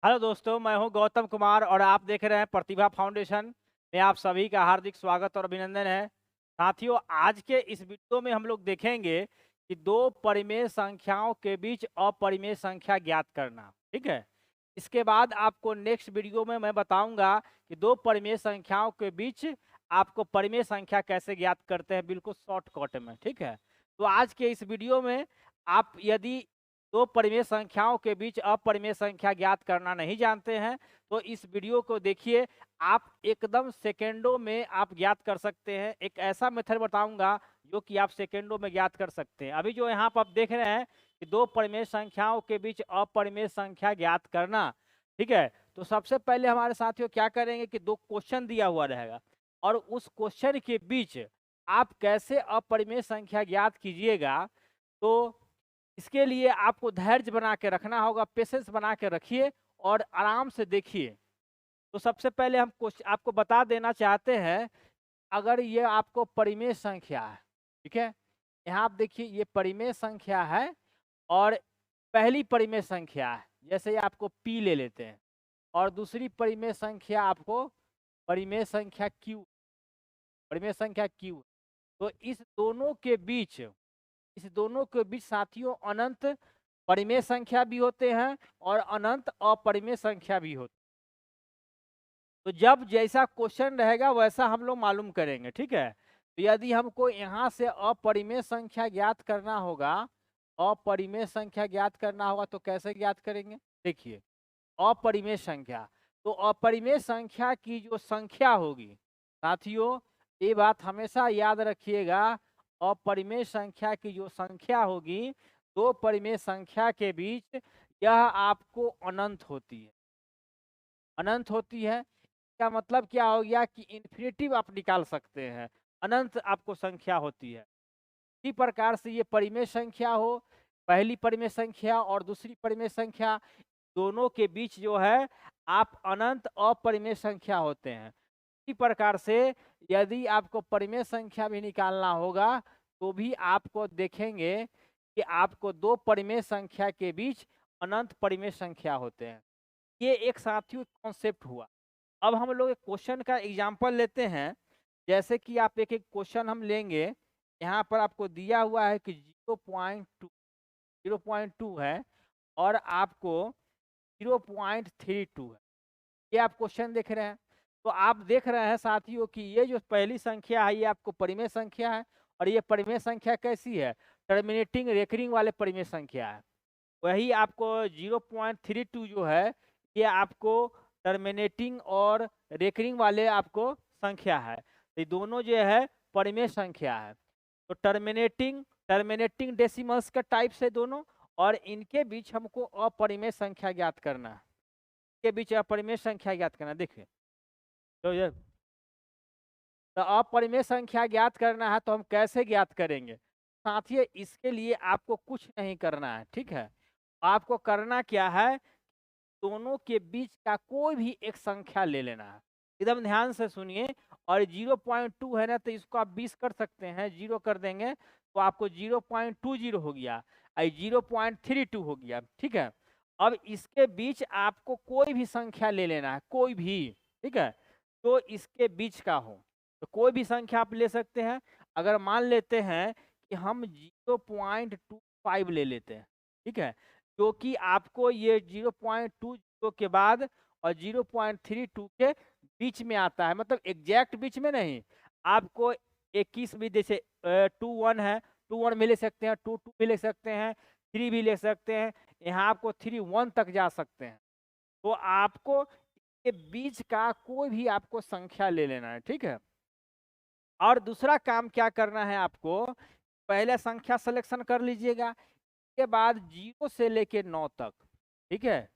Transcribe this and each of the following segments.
Hello दोस्तों, मैं हूं गौतम कुमार और आप देख रहे हैं प्रतिभा फाउंडेशन में। आप सभी का हार्दिक स्वागत और अभिनंदन है। साथियों, आज के इस वीडियो में हम लोग देखेंगे कि दो परिमेय संख्याओं के बीच अपरिमेय संख्या ज्ञात करना। ठीक है। इसके बाद आपको नेक्स्ट वीडियो में मैं बताऊंगा कि दो परिमेय संख्याओं के बीच आपको परिमेय संख्या कैसे ज्ञात करते हैं, बिल्कुल शॉर्टकट में। ठीक है। तो आज के इस वीडियो में आप यदि दो परिमेय संख्याओं के बीच अपरिमेय संख्या ज्ञात करना नहीं जानते हैं तो इस वीडियो को देखिए। आप एकदम सेकेंडों में आप ज्ञात कर सकते हैं। एक ऐसा मेथड बताऊंगा जो कि आप सेकेंडों में ज्ञात कर सकते हैं। अभी जो यहाँ पर आप देख रहे हैं कि दो परिमेय संख्याओं के बीच अपरिमेय संख्या ज्ञात करना। ठीक है। तो सबसे पहले हमारे साथियों क्या करेंगे कि दो क्वेश्चन दिया हुआ रहेगा और उस क्वेश्चन के बीच आप कैसे अपरिमेय संख्या ज्ञात कीजिएगा। तो इसके लिए आपको धैर्य बना के रखना होगा, पेशेंस बना के रखिए और आराम से देखिए। तो सबसे पहले हम आपको बता देना चाहते हैं, अगर ये आपको परिमेय संख्या है, ठीक है, यहाँ आप देखिए ये परिमेय संख्या है और पहली परिमेय संख्या है, जैसे ये आपको p ले लेते हैं और दूसरी परिमेय संख्या आपको परिमेय संख्या q, परिमेय संख्या q। तो इस दोनों के बीच साथियों अनंत परिमेय संख्या भी होते हैं और अनंत अपरिमेय संख्या भी होती है। तो जब जैसा क्वेश्चन रहेगा वैसा हम लोग मालूम करेंगे। ठीक है। तो यदि हमको यहाँ से अपरिमेय संख्या ज्ञात करना होगा, अपरिमेय संख्या ज्ञात करना होगा तो कैसे ज्ञात करेंगे? देखिए, अपरिमेय संख्या, तो अपरिमेय संख्या की जो संख्या होगी साथियों, ये बात हमेशा याद रखिएगा, अपरिमेय संख्या की जो संख्या होगी दो परिमेय संख्या के बीच, यह आपको अनंत होती है। अनंत होती है, क्या मतलब क्या हो गया कि इन्फिनिटिव आप निकाल सकते हैं, अनंत आपको संख्या होती है। इसी प्रकार से ये परिमेय संख्या हो, पहली परिमेय संख्या और दूसरी परिमेय संख्या, दोनों के बीच जो है आप अनंत अपरिमेय संख्या होते हैं। इसी प्रकार से यदि आपको परिमेय संख्या भी निकालना होगा तो भी आपको देखेंगे कि आपको दो परिमेय संख्या के बीच अनंत परिमेय संख्या होते हैं। ये एक साथियों कॉन्सेप्ट हुआ। अब हम लोग एक क्वेश्चन का एग्जांपल लेते हैं। जैसे कि आप एक एक क्वेश्चन हम लेंगे, यहाँ पर आपको दिया हुआ है कि 0.2 है और आपको 0.32 है। ये आप क्वेश्चन देख रहे हैं। तो आप देख रहे हैं साथियों कि ये जो पहली संख्या है ये आपको परिमेय संख्या है और ये परिमेय संख्या कैसी है? टर्मिनेटिंग रेकरिंग वाले परिमेय संख्या है। वही आपको 0.32 जो है ये आपको टर्मिनेटिंग और रेकरिंग वाले आपको संख्या है। तो ये दोनों जो है परिमेय संख्या है। तो टर्मिनेटिंग डेसिमल्स का टाइप से दोनों, और इनके बीच हमको अपरिमेय संख्या ज्ञात करना है। के बीच अपरिमेय संख्या ज्ञात करना। देखिए, तो ये तो अपरिमेय संख्या ज्ञात करना है तो हम कैसे ज्ञात करेंगे साथियों? इसके लिए आपको कुछ नहीं करना है। ठीक है। आपको करना क्या है, दोनों के बीच का कोई भी एक संख्या ले लेना है। एकदम ध्यान से सुनिए। और 0.2 है ना, तो इसको आप 20 कर सकते हैं, 0 कर देंगे तो आपको 0.20 हो गया, 0.32 हो गया। ठीक है। अब इसके बीच आपको कोई भी संख्या ले लेना है, कोई भी। ठीक है। तो इसके बीच का हो तो कोई भी संख्या आप ले सकते हैं। अगर मान लेते हैं कि हम 0.25 ले लेते हैं, ठीक है, जो कि आपको ये 0.20 के बाद और 0.32 के बीच में आता है, मतलब एग्जैक्ट बीच में नहीं। आपको 21 भी, जैसे 2 1 है, 2 1 भी ले सकते हैं, 2 2 भी ले सकते हैं, 3 भी ले सकते हैं, यहाँ आपको 3 1 तक जा सकते हैं। तो आपको के बीच का कोई भी आपको संख्या ले लेना है। ठीक है। और दूसरा काम क्या करना है आपको, पहले संख्या सिलेक्शन कर लीजिएगा, के बाद 0 से लेके 9 तक। ठीक है।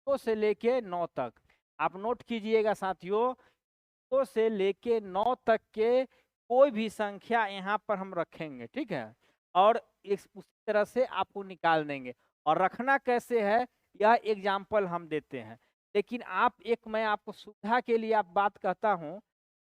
0 से लेके 9 तक आप नोट कीजिएगा साथियों। 0 से लेके 9 तक के कोई भी संख्या यहाँ पर हम रखेंगे। ठीक है। और उसी तरह से आपको निकाल देंगे। और रखना कैसे है यह एग्जाम्पल हम देते हैं। लेकिन आप एक, मैं आपको सुविधा के लिए आप बात कहता हूँ,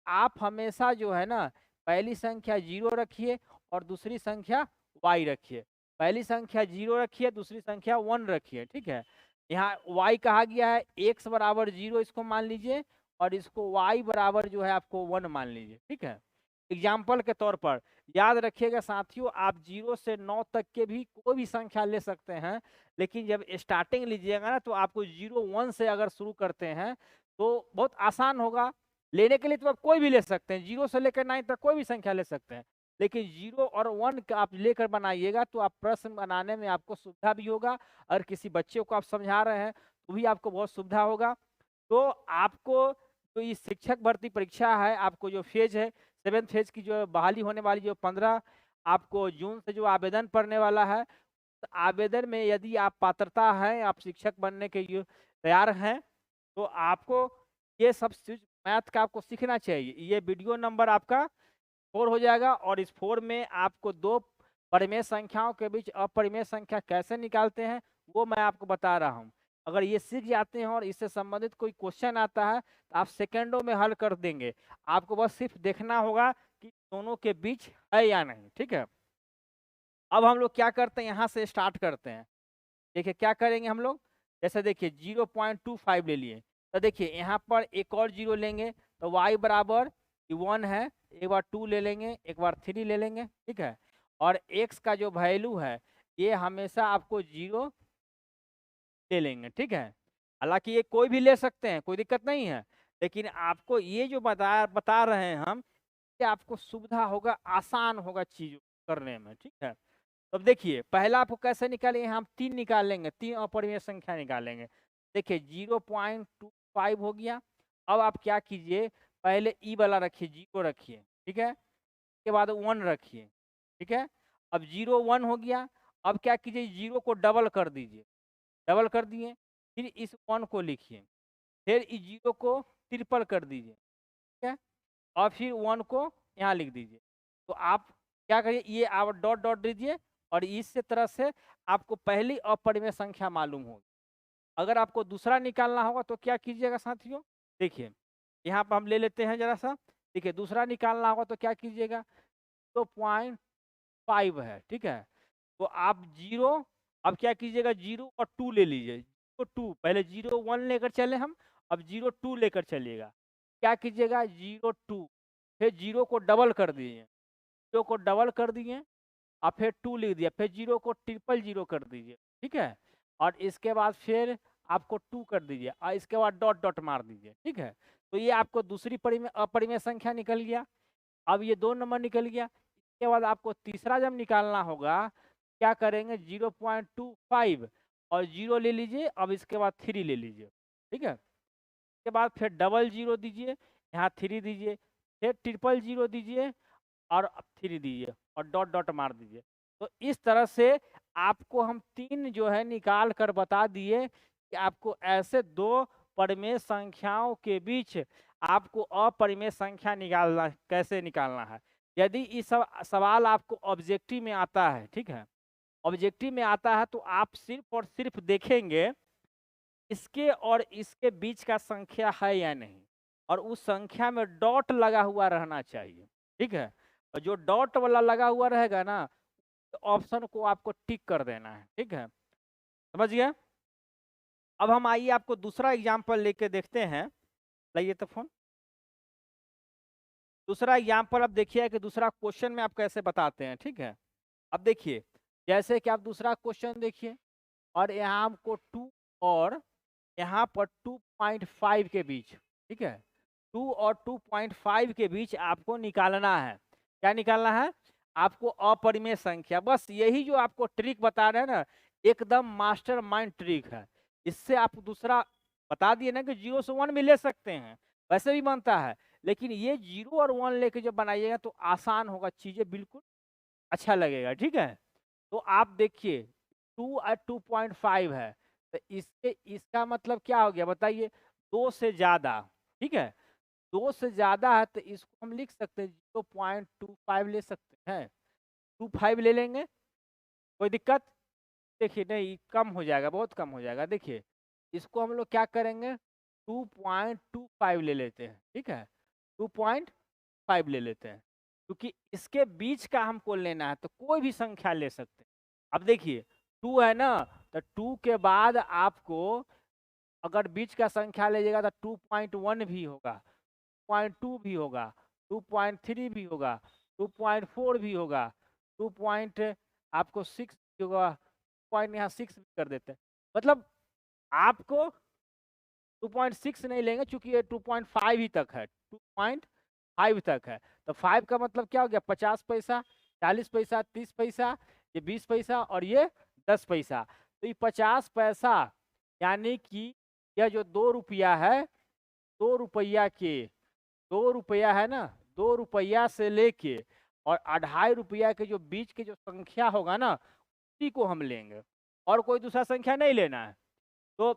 आप हमेशा जो है ना पहली संख्या 0 रखिए और दूसरी संख्या y रखिए। पहली संख्या 0 रखिए, दूसरी संख्या 1 रखिए। ठीक है। यहाँ y कहा गया है x बराबर 0 इसको मान लीजिए, और इसको y बराबर जो है आपको 1 मान लीजिए, ठीक है। एग्जाम्पल के तौर पर याद रखिएगा साथियों, आप 0 से 9 तक के भी कोई भी संख्या ले सकते हैं, लेकिन जब स्टार्टिंग लीजिएगा ना तो आपको 0 1 से अगर शुरू करते हैं तो बहुत आसान होगा लेने के लिए। तो आप कोई भी ले सकते हैं, 0 से लेकर 9 तक कोई भी संख्या ले सकते हैं, लेकिन 0 और 1 का आप लेकर बनाइएगा तो आप प्रश्न बनाने में आपको सुविधा भी होगा, और किसी बच्चे को आप समझा रहे हैं तो भी आपको बहुत सुविधा होगा। तो आपको जो ये शिक्षक भर्ती परीक्षा है, आपको जो फेज है 7th फेज की जो बहाली होने वाली, जो 15 आपको जून से जो आवेदन पड़ने वाला है, तो आवेदन में यदि आप पात्रता है, आप शिक्षक बनने के लिए तैयार हैं, तो आपको ये सब चीज मैथ का आपको सीखना चाहिए। ये वीडियो नंबर आपका 4 हो जाएगा, और इस 4 में आपको 2 परिमेय संख्याओं के बीच अपरिमेय संख्या कैसे निकालते हैं वो मैं आपको बता रहा हूँ। अगर ये सीख जाते हैं और इससे संबंधित कोई क्वेश्चन आता है तो आप सेकंडों में हल कर देंगे। आपको बस सिर्फ देखना होगा कि दोनों के बीच है या नहीं, ठीक है। अब हम लोग क्या करते हैं, यहाँ से स्टार्ट करते हैं। देखिए क्या करेंगे हम लोग, जैसे देखिए 0.25 ले लिए, तो देखिए यहाँ पर एक और 0 लेंगे तो y बराबर 1 है, एक बार 2 ले लेंगे, एक बार 3 ले लेंगे, ठीक है। और x का जो वैल्यू है ये हमेशा आपको 0 ले लेंगे, ठीक है। हालांकि ये कोई भी ले सकते हैं, कोई दिक्कत नहीं है, लेकिन आपको ये जो बता रहे हैं हम, ये आपको सुविधा होगा, आसान होगा चीज करने में, ठीक है। तो अब देखिए पहला आपको कैसे निकालेंगे, हम 3 निकाल लेंगे, 3 अपरिमेय संख्या निकालेंगे। देखिए 0.25 हो गया। अब आप क्या कीजिए, पहले ई वाला रखिए, 0 रखिए, ठीक है, उसके बाद 1 रखिए, ठीक है। अब 0 1 हो गया। अब क्या कीजिए, 0 को डबल कर दीजिए, डबल कर दिए, फिर इस 1 को लिखिए, फिर इस 0 को ट्रिपल कर दीजिए, ठीक है, और फिर 1 को यहाँ लिख दीजिए। तो आप क्या करिए, ये आप डॉट डॉट दीजिए, और इस तरह से आपको पहली अपरिमेय संख्या मालूम होगी। अगर आपको दूसरा निकालना होगा तो क्या कीजिएगा साथियों, देखिए यहाँ पर हम ले लेते हैं जरा सा। देखिए दूसरा निकालना होगा तो क्या कीजिएगा, तो 0.5 है, ठीक है। तो आप 0, अब क्या कीजिएगा, 0 और 2 ले लीजिए, 2 पहले 0 1 लेकर चले हम, अब 0 2 लेकर चलिएगा। क्या कीजिएगा, 0 2, फिर 0 को डबल कर दीजिए, 0 को डबल कर दिए, और फिर 2 लिख दिया, फिर 0 को 000 कर दीजिए, ठीक है। और इसके बाद फिर आपको 2 कर दीजिए, और इसके बाद डॉट डॉट मार दीजिए, ठीक है। तो ये आपको दूसरी अपरिमेय संख्या निकल गया। अब ये 2 नंबर निकल गया। इसके बाद आपको तीसरा जब निकालना होगा, क्या करेंगे, 0.25 और 0 ले लीजिए, अब इसके बाद 3 ले लीजिए, ठीक है। इसके बाद फिर डबल 0 दीजिए, यहाँ 3 दीजिए, फिर 000 दीजिए, और 3 दीजिए, और डॉट डॉट मार दीजिए। तो इस तरह से आपको हम 3 जो है निकाल कर बता दिए कि आपको ऐसे 2 परिमेय संख्याओं के बीच आपको अपरिमेय संख्या निकालना, कैसे निकालना है। यदि इस सवाल आपको ऑब्जेक्टिव में आता है, ठीक है, ऑब्जेक्टिव में आता है, तो आप सिर्फ और सिर्फ देखेंगे इसके और इसके बीच का संख्या है या नहीं, और उस संख्या में डॉट लगा हुआ रहना चाहिए, ठीक है। और जो डॉट वाला लगा हुआ रहेगा ना, तो ऑप्शन को आपको टिक कर देना है, ठीक है, समझ गए। अब हम आइए आपको दूसरा एग्जाम्पल लेके देखते हैं, लाइए तो फोन। दूसरा एग्जाम्पल अब देखिए कि दूसरा क्वेश्चन में आप कैसे बताते हैं, ठीक है। अब देखिए जैसे कि आप दूसरा क्वेश्चन देखिए, और यहाँ हमको 2 और यहाँ पर 2.5 के बीच, ठीक है, 2 और 2.5 के बीच आपको निकालना है। क्या निकालना है, आपको अपरिमेय संख्या। बस यही जो आपको ट्रिक बता रहे हैं ना, एकदम मास्टर माइंड ट्रिक है। इससे आप दूसरा बता दिए ना कि 0 से 1 भी ले सकते हैं, वैसे भी बनता है, लेकिन ये 0 और 1 लेके जब बनाइएगा तो आसान होगा, चीजें बिल्कुल अच्छा लगेगा, ठीक है। तो आप देखिए 2 और 2.5 है, तो इसका मतलब क्या हो गया बताइए, 2 से ज्यादा, ठीक है। 2 से ज्यादा है तो इसको हम लिख सकते हैं 0.25 ले सकते हैं, 25 ले लेंगे, कोई दिक्कत। देखिए नहीं, कम हो जाएगा, बहुत कम हो जाएगा। देखिए इसको हम लोग क्या करेंगे, 2.25 ले लेते हैं, ठीक है, 2.5 ले लेते हैं, क्योंकि इसके बीच का हमको लेना है, तो कोई भी संख्या ले सकते हैं। अब देखिए 2 है ना, तो 2 के बाद आपको अगर बीच का संख्या लीजिएगा तो 2.1 भी होगा, 2.2 भी होगा, 2.3 भी होगा, 2.4 भी होगा, 2 पॉइंट आपको 6 भी होगा, पॉइंट यहाँ 6 भी कर देते हैं। मतलब आपको 2.6 नहीं लेंगे क्योंकि ये 2.5 ही तक है, 2.5 तक है। तो 5 का मतलब क्या हो गया, 50 पैसा, 40 पैसा, 30 पैसा, ये 20 पैसा और ये 10 पैसा। तो ये 50 पैसा यानी कि यह जो 2 रुपया है, 2 रुपया के 2 रुपया है ना, 2 रुपया से लेके और 2.5 रुपया के जो बीच के जो संख्या होगा ना, उसी को हम लेंगे और कोई दूसरा संख्या नहीं लेना है। तो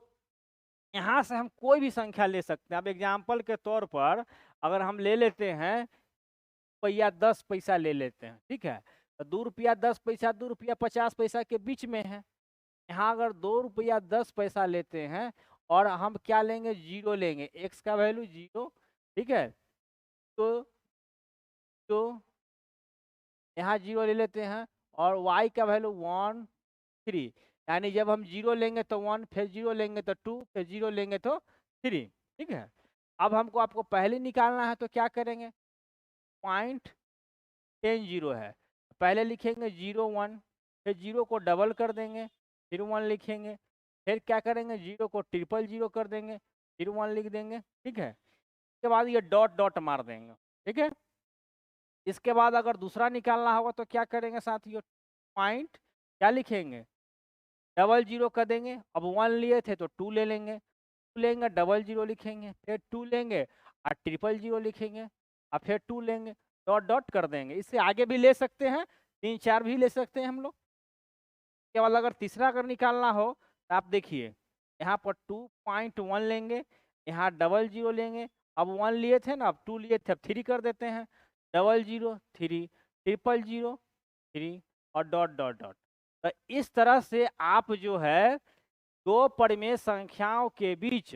यहाँ से हम कोई भी संख्या ले सकते हैं। अब एग्जाम्पल के तौर पर अगर हम ले लेते हैं रुपया 10 पैसा ले लेते हैं, ठीक है, तो 2 रुपया 10 पैसा 2 रुपया 50 पैसा के बीच में है। यहाँ अगर 2 रुपया 10 पैसा लेते हैं और हम क्या लेंगे, जीरो लेंगे, एक्स का वैल्यू जीरो, ठीक है, तो यहाँ जीरो ले लेते हैं और वाई का वैल्यू 1 3, यानी जब हम जीरो लेंगे तो 1, फिर जीरो लेंगे तो 2, फिर जीरो लेंगे तो 3, ठीक है। अब हमको आपको पहले निकालना है तो क्या करेंगे, 0.10 जीरो है, पहले लिखेंगे 0 1, फिर जीरो को डबल कर देंगे, फिर 1 लिखेंगे, फिर क्या करेंगे, जीरो को ट्रिपल जीरो कर देंगे, फिर 1 लिख देंगे, ठीक है। इसके बाद ये डॉट डॉट मार देंगे, ठीक है। इसके बाद अगर दूसरा निकालना होगा तो क्या करेंगे साथियों, पॉइंट क्या लिखेंगे, डबल जीरो कर देंगे। अब 1 लिए थे तो 2 ले लेंगे, 2 लेंगे डबल जीरो लिखेंगे, फिर 2 लेंगे और ट्रिपल जीरो लिखेंगे और फिर 2 लेंगे, डॉट डॉट कर देंगे। इससे आगे भी ले सकते हैं, 3 4 भी ले सकते हैं हम लोग। केवल अगर तीसरा अगर निकालना हो तो आप देखिए यहाँ पर 2.1 लेंगे, यहाँ डबल जीरो लेंगे, अब 1 लिए थे ना, अब 2 लिए थे, अब 3 कर देते हैं, डबल जीरो 3, ट्रिपल जीरो 3 और डॉट डॉट डॉट। तो इस तरह से आप जो है दो परिमेय संख्याओं के बीच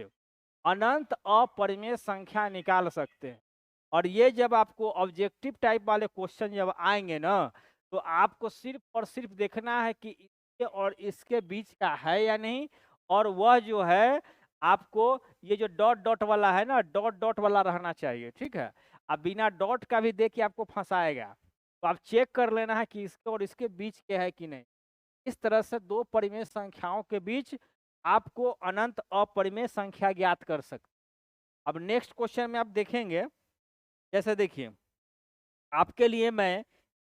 अनंत अपरिमेय संख्या निकाल सकते हैं। और ये जब आपको ऑब्जेक्टिव टाइप वाले क्वेश्चन जब आएंगे ना, तो आपको सिर्फ और सिर्फ देखना है कि इसके और इसके बीच का है या नहीं, और वह जो है आपको ये जो डॉट डॉट वाला है ना, डॉट डॉट वाला रहना चाहिए, ठीक है। अब बिना डॉट का भी देखिए आपको फंसाएगा, तो आप चेक कर लेना है कि इसके और इसके बीच के है कि नहीं। इस तरह से दो परिमेय संख्याओं के बीच आपको अनंत अपरिमेय संख्या ज्ञात कर सकते। अब नेक्स्ट क्वेश्चन में आप देखेंगे, जैसे देखिए आपके लिए मैं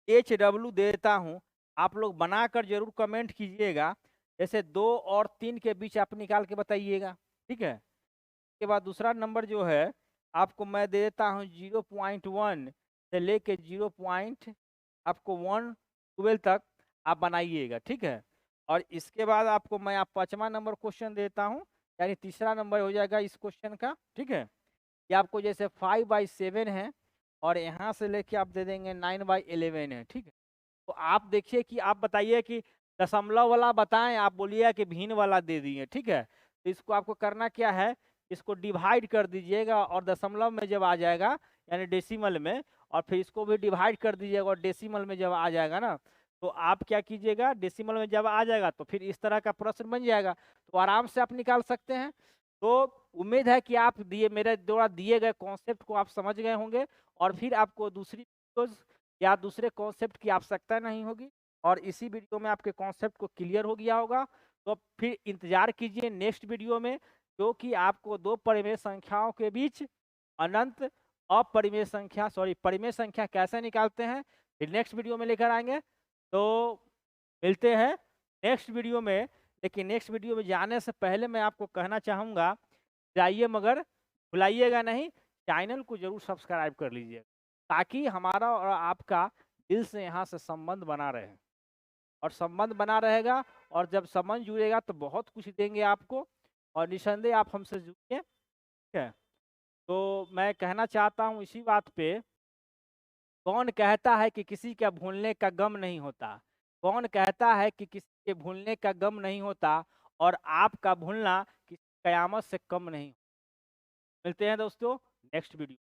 HW देता हूं, आप लोग बनाकर जरूर कमेंट कीजिएगा, जैसे 2 और 3 के बीच आप निकाल के बताइएगा, ठीक है। उसके बाद दूसरा नंबर जो है आपको मैं दे देता हूं 0.1 से लेके 0. आपको 112 तक आप बनाइएगा, ठीक है। और इसके बाद आपको मैं आप 5वां नंबर क्वेश्चन देता हूं, यानी तीसरा नंबर हो जाएगा इस क्वेश्चन का, ठीक है। ये आपको जैसे 5/7 है और यहाँ से लेके आप दे देंगे 9/11 है, ठीक है। तो आप देखिए कि आप बताइए कि दशमलव वाला बताएं, आप बोलिए कि भिन्न वाला दे दिए, ठीक है। तो इसको आपको करना क्या है, इसको डिवाइड कर दीजिएगा और दशमलव में जब आ जाएगा यानी डेसिमल में, और फिर इसको भी डिवाइड कर दीजिएगा और डेसिमल में जब आ जाएगा ना, तो आप क्या कीजिएगा, डेसिमल में जब आ जाएगा तो फिर इस तरह का प्रश्न बन जाएगा, तो आराम से आप निकाल सकते हैं। तो उम्मीद है कि आप मेरे द्वारा दिए गए कॉन्सेप्ट को आप समझ गए होंगे और फिर आपको दूसरी वीडियोज या दूसरे कॉन्सेप्ट की आवश्यकता नहीं होगी और इसी वीडियो में आपके कॉन्सेप्ट को क्लियर हो गया होगा। तो फिर इंतजार कीजिए नेक्स्ट वीडियो में, जो कि आपको दो परिमेय संख्याओं के बीच अनंत अपरिमेय संख्या परिमेय संख्या कैसे निकालते हैं, फिर नेक्स्ट वीडियो में लेकर आएंगे। तो मिलते हैं नेक्स्ट वीडियो में। लेकिन नेक्स्ट वीडियो में जाने से पहले मैं आपको कहना चाहूँगा, जाइए मगर भुलाइएगा नहीं, चैनल को जरूर सब्सक्राइब कर लीजिए, ताकि हमारा और आपका दिल से यहाँ से संबंध बना रहे। और संबंध बना रहेगा और जब संबंध जुड़ेगा तो बहुत कुछ देंगे आपको, और निसंदेह आप हमसे जुड़िए, ठीक है। तो मैं कहना चाहता हूँ इसी बात पे, कौन कहता है कि किसी का भूलने का गम नहीं होता, कौन कहता है कि किसी के भूलने का गम नहीं होता, और आपका भूलना किसी कयामत से कम नहीं। मिलते हैं दोस्तों नेक्स्ट वीडियो।